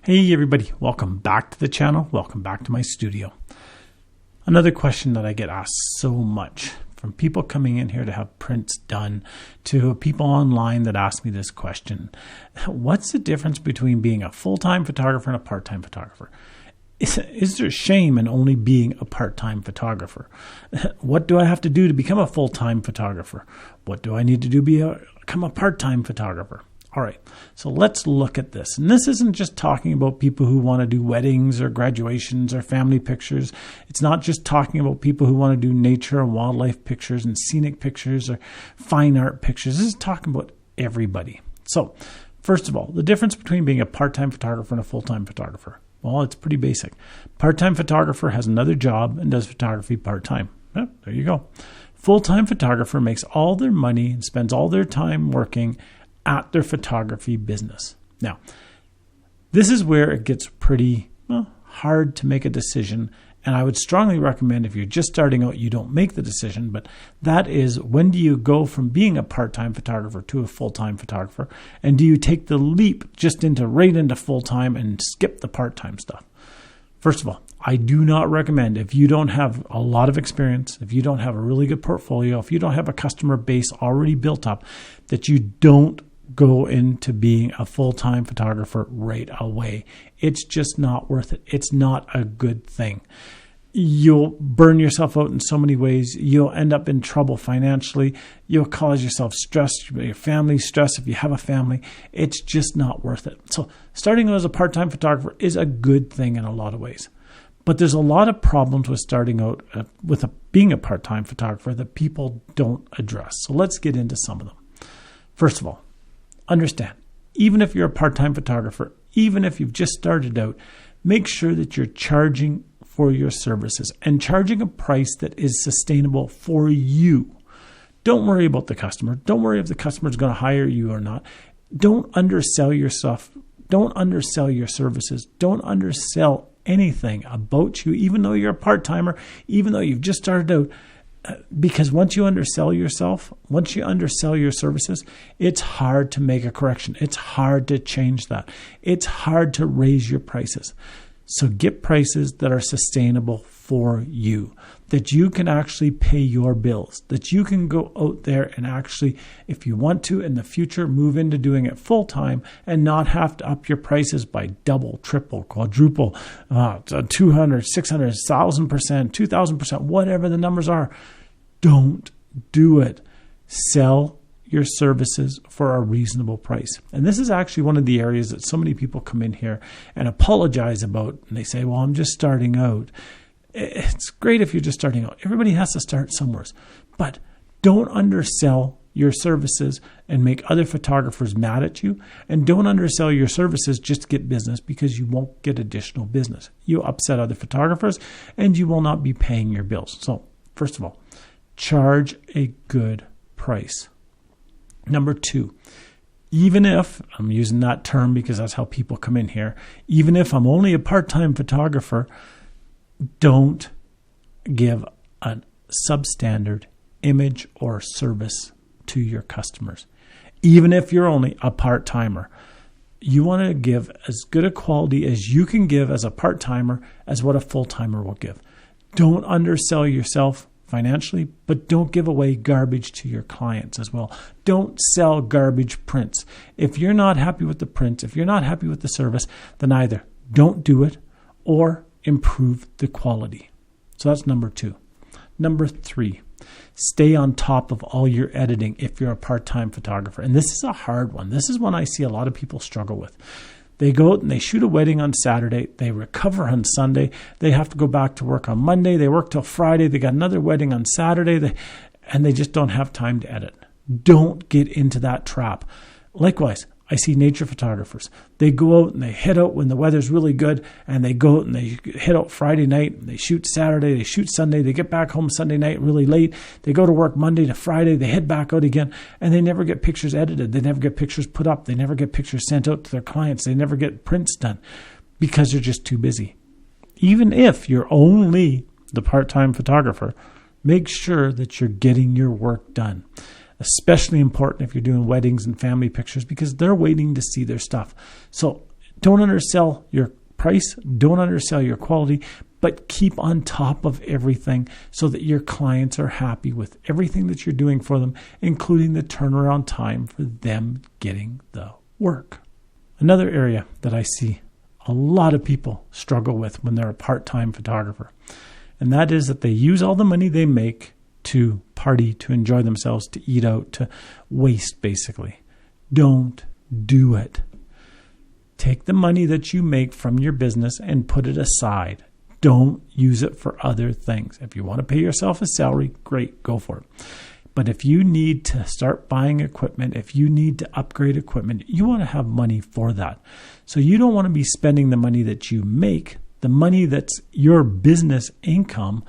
Hey everybody, welcome back to the channel. Welcome back to my studio. Another question that I get asked so much from people coming in here to have prints done to people online that ask me this question. What's the difference between being a full-time photographer and a part-time photographer? Is there shame in only being a part-time photographer? What do I have to do to become a full-time photographer? What do I need to do to become a part-time photographer? All right, so let's look at this. And this isn't just talking about people who want to do weddings or graduations or family pictures. It's not just talking about people who want to do nature and wildlife pictures and scenic pictures or fine art pictures. This is talking about everybody. So, first of all, the difference between being a part-time photographer and a full-time photographer. Well, it's pretty basic. Part-time photographer has another job and does photography part-time. Yeah, there you go. Full-time photographer makes all their money and spends all their time working at their photography business. Now, this is where it gets pretty hard to make a decision, and I would strongly recommend if you're just starting out, you don't make the decision, but that is, when do you go from being a part-time photographer to a full-time photographer, and do you take the leap just right into full-time and skip the part-time stuff? First of all, I do not recommend, if you don't have a lot of experience, if you don't have a really good portfolio, if you don't have a customer base already built up, that you don't go into being a full-time photographer right away. It's just not worth it. It's not a good thing. You'll burn yourself out in so many ways. You'll end up in trouble financially. You'll cause yourself stress, your family stress if you have a family. It's just not worth it. So starting out as a part-time photographer is a good thing in a lot of ways. But there's a lot of problems with starting out being a part-time photographer that people don't address. So let's get into some of them. First of all, understand, even if you're a part-time photographer, even if you've just started out, make sure that you're charging for your services and charging a price that is sustainable for you. Don't worry about the customer. Don't worry if the customer is going to hire you or not. Don't undersell yourself. Don't undersell your services. Don't undersell anything about you, even though you're a part-timer, even though you've just started out. Because once you undersell yourself, once you undersell your services, it's hard to make a correction. It's hard to change that. It's hard to raise your prices. So get prices that are sustainable for you, that you can actually pay your bills, that you can go out there and actually, if you want to in the future, move into doing it full time and not have to up your prices by double, triple, quadruple, 200, 600, 1,000%, 2,000%, whatever the numbers are. Don't do it. Sell your services for a reasonable price. And this is actually one of the areas that so many people come in here and apologize about. And they say, well, I'm just starting out. It's great if you're just starting out. Everybody has to start somewhere. But don't undersell your services and make other photographers mad at you. And don't undersell your services just to get business, because you won't get additional business. You upset other photographers and you will not be paying your bills. So first of all, charge a good price. Number two, even if, I'm using that term because that's how people come in here, even if I'm only a part-time photographer, don't give a substandard image or service to your customers. Even if you're only a part-timer, you want to give as good a quality as you can give as a part-timer as what a full-timer will give. Don't undersell yourself financially, but don't give away garbage to your clients as well. Don't sell garbage prints. If you're not happy with the print, if you're not happy with the service, then either don't do it or improve the quality. So that's number two. Number three, stay on top of all your editing if you're a part-time photographer. And this is a hard one. This is one I see a lot of people struggle with. They go out and they shoot a wedding on Saturday. They recover on Sunday. They have to go back to work on Monday. They work till Friday. They got another wedding on Saturday. And they just don't have time to edit. Don't get into that trap. Likewise, I see nature photographers. They go out and they head out when the weather's really good, and they go out and they head out Friday night, and they shoot Saturday, they shoot Sunday, they get back home Sunday night really late, they go to work Monday to Friday, they head back out again, and they never get pictures edited, they never get pictures put up, they never get pictures sent out to their clients, they never get prints done because they're just too busy. Even if you're only the part-time photographer, make sure that you're getting your work done. Especially important if you're doing weddings and family pictures, because they're waiting to see their stuff. So Don't undersell your price. Don't undersell your quality, but keep on top of everything so that your clients are happy with everything that you're doing for them, including the turnaround time for them getting the work. Another area that I see a lot of people struggle with when they're a part-time photographer, and that is that they use all the money they make to party, to enjoy themselves, to eat out, to waste, basically. Don't do it. Take the money that you make from your business and put it aside. Don't use it for other things. If you want to pay yourself a salary, great, go for it. But if you need to start buying equipment, if you need to upgrade equipment, you want to have money for that. So you don't want to be spending the money that you make, the money that's your business income,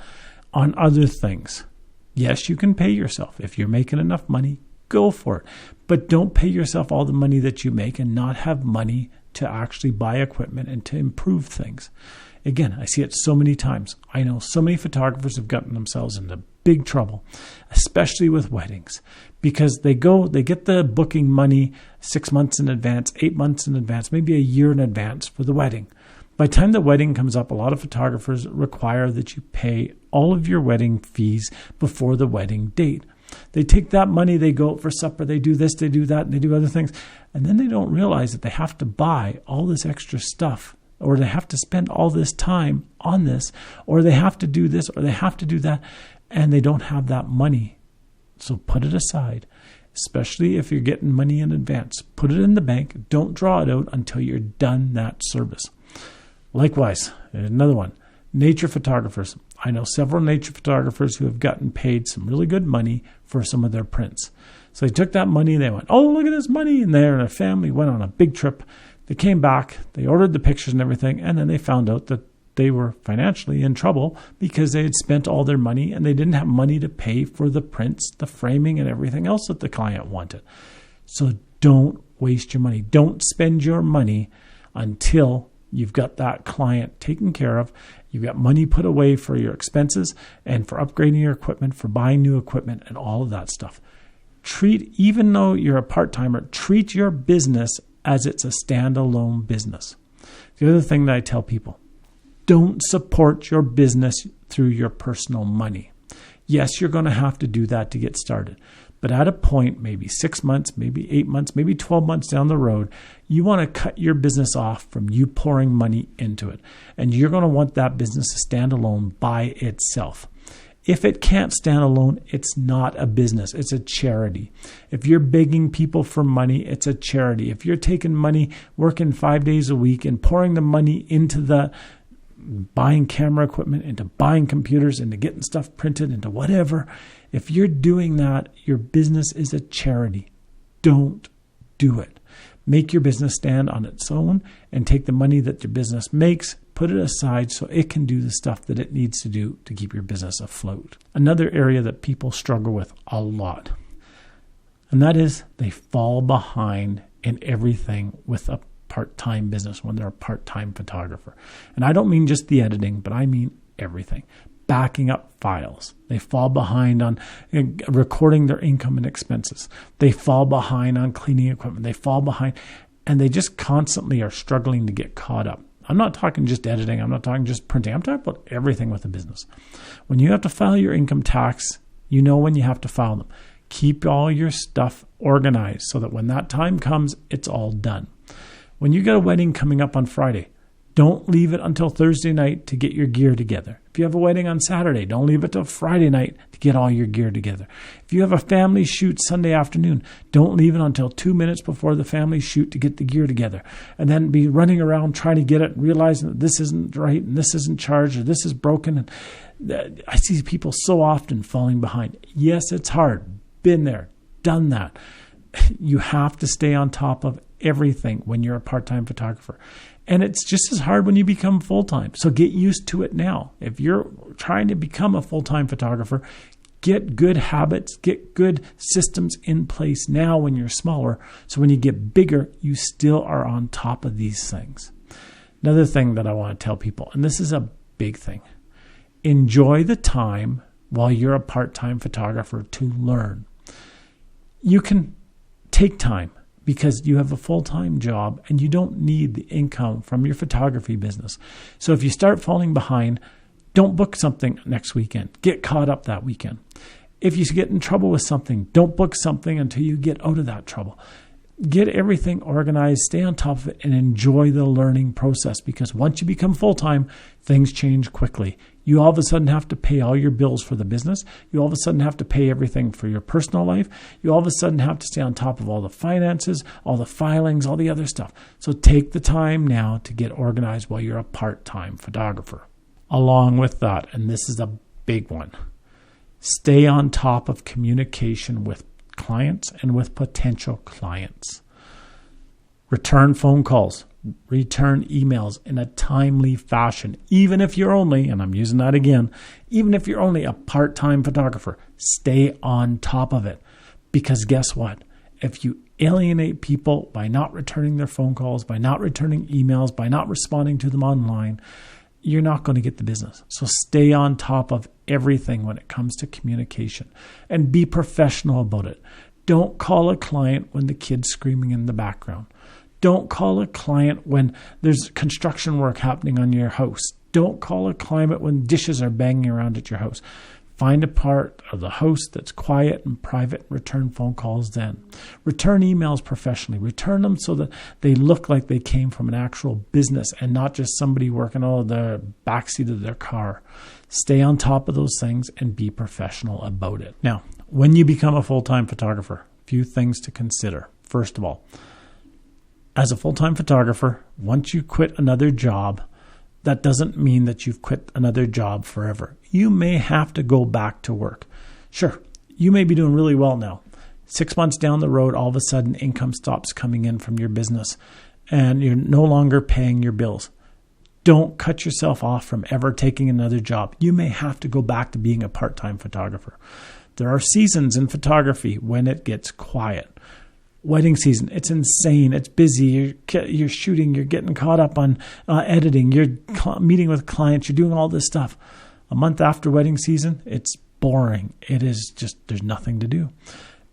on other things. Yes, you can pay yourself. If you're making enough money, go for it. But don't pay yourself all the money that you make and not have money to actually buy equipment and to improve things. Again, I see it so many times. I know so many photographers have gotten themselves into big trouble, especially with weddings, because they get the booking money 6 months in advance, 8 months in advance, maybe a year in advance for the wedding. By the time the wedding comes up, a lot of photographers require that you pay all of your wedding fees before the wedding date. They take that money, they go out for supper, they do this, they do that, and they do other things. And then they don't realize that they have to buy all this extra stuff, or they have to spend all this time on this, or they have to do this, or they have to do that, and they don't have that money. So put it aside, especially if you're getting money in advance. Put it in the bank. Don't draw it out until you're done that service. Likewise, another one, nature photographers. I know several nature photographers who have gotten paid some really good money for some of their prints. So they took that money and they went, oh, look at this money. And they and their family went on a big trip. They came back, they ordered the pictures and everything, and then they found out that they were financially in trouble because they had spent all their money and they didn't have money to pay for the prints, the framing, and everything else that the client wanted. So don't waste your money. Don't spend your money until you've got that client taken care of. You've got money put away for your expenses and for upgrading your equipment, for buying new equipment, and all of that stuff. Even though you're a part-timer, treat your business as it's a standalone business. The other thing that I tell people, don't support your business through your personal money. Yes, you're going to have to do that to get started. But at a point, maybe 6 months, maybe 8 months, maybe 12 months down the road, you want to cut your business off from you pouring money into it. And you're going to want that business to stand alone by itself. If it can't stand alone, it's not a business. It's a charity. If you're begging people for money, it's a charity. If you're taking money, working 5 days a week and pouring the money into the buying camera equipment, into buying computers, into getting stuff printed, into whatever, if you're doing that, your business is a charity. Don't do it. Make your business stand on its own and take the money that your business makes, put it aside so it can do the stuff that it needs to do to keep your business afloat. Another area that people struggle with a lot, and that is they fall behind in everything with a part-time business when they're a part-time photographer. And I don't mean just the editing, but I mean everything. Backing up files. They fall behind on recording their income and expenses. They fall behind on cleaning equipment. They fall behind, and they just constantly are struggling to get caught up. I'm not talking just editing. I'm not talking just printing. I'm talking about everything with a business. When you have to file your income tax, you know when you have to file them. Keep all your stuff organized so that when that time comes, it's all done. When you get a wedding coming up on Friday, don't leave it until Thursday night to get your gear together. If you have a wedding on Saturday, don't leave it till Friday night to get all your gear together. If you have a family shoot Sunday afternoon, don't leave it until 2 minutes before the family shoot to get the gear together. And then be running around trying to get it, realizing that this isn't right and this isn't charged or this is broken. And I see people so often falling behind. Yes, it's hard. Been there, done that. You have to stay on top of everything when you're a part-time photographer. And it's just as hard when you become full-time. So get used to it now. If you're trying to become a full-time photographer, get good habits, get good systems in place now when you're smaller. So when you get bigger, you still are on top of these things. Another thing that I want to tell people, and this is a big thing, enjoy the time while you're a part-time photographer to learn. You can take time, because you have a full-time job and you don't need the income from your photography business. So if you start falling behind, don't book something next weekend. Get caught up that weekend. If you get in trouble with something, don't book something until you get out of that trouble. Get everything organized, stay on top of it, and enjoy the learning process, because once you become full-time, things change quickly. You all of a sudden have to pay all your bills for the business. You all of a sudden have to pay everything for your personal life. You all of a sudden have to stay on top of all the finances, all the filings, all the other stuff. So take the time now to get organized while you're a part-time photographer. Along with that, and this is a big one, stay on top of communication with clients and with potential clients. Return phone calls, return emails in a timely fashion. Even if you're only, and I'm using that again, even if you're only a part-time photographer, stay on top of it. Because guess what? If you alienate people by not returning their phone calls, by not returning emails, by not responding to them online, you're not going to get the business. So stay on top of everything when it comes to communication and be professional about it. Don't call a client when the kid's screaming in the background. Don't call a client when there's construction work happening on your house. Don't call a client when dishes are banging around at your house. Find a part of the house that's quiet and private. Return phone calls then. Return emails professionally. Return them so that they look like they came from an actual business and not just somebody working out of the backseat of their car. Stay on top of those things and be professional about it. Now, when you become a full-time photographer, a few things to consider. First of all, as a full-time photographer, once you quit another job, that doesn't mean that you've quit another job forever. You may have to go back to work. Sure, you may be doing really well now. 6 months down the road, all of a sudden income stops coming in from your business and you're no longer paying your bills. Don't cut yourself off from ever taking another job. You may have to go back to being a part-time photographer. There are seasons in photography when it gets quiet. Wedding season, it's insane. It's busy. You're shooting. You're getting caught up on editing. You're meeting with clients. You're doing all this stuff. A month after wedding season, it's boring. It is just, there's nothing to do.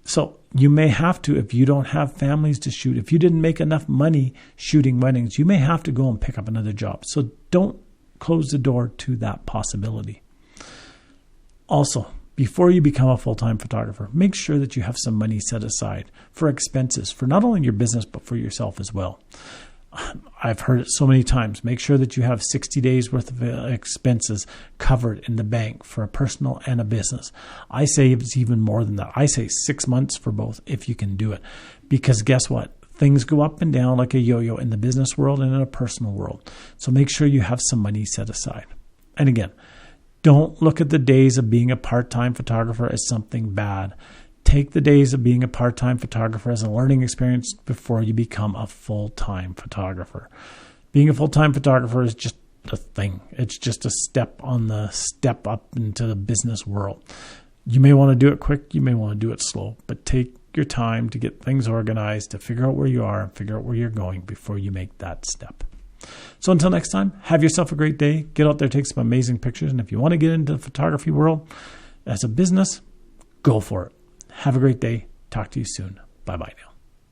So you may have to, if you don't have families to shoot, if you didn't make enough money shooting weddings, you may have to go and pick up another job. So don't close the door to that possibility. Also, before you become a full-time photographer, make sure that you have some money set aside for expenses, for not only your business, but for yourself as well. I've heard it so many times. Make sure that you have 60 days worth of expenses covered in the bank for a personal and a business. I say it's even more than that. I say 6 months for both if you can do it. Because guess what? Things go up and down like a yo-yo in the business world and in a personal world. So make sure you have some money set aside. And again, don't look at the days of being a part-time photographer as something bad. Take the days of being a part-time photographer as a learning experience before you become a full-time photographer. Being a full-time photographer is just a thing. It's just a step on the step up into the business world. You may want to do it quick. You may want to do it slow. But take your time to get things organized, to figure out where you are, and figure out where you're going before you make that step. So until next time, have yourself a great day. Get out there, take some amazing pictures. And if you want to get into the photography world as a business, go for it. Have a great day. Talk to you soon. Bye-bye now.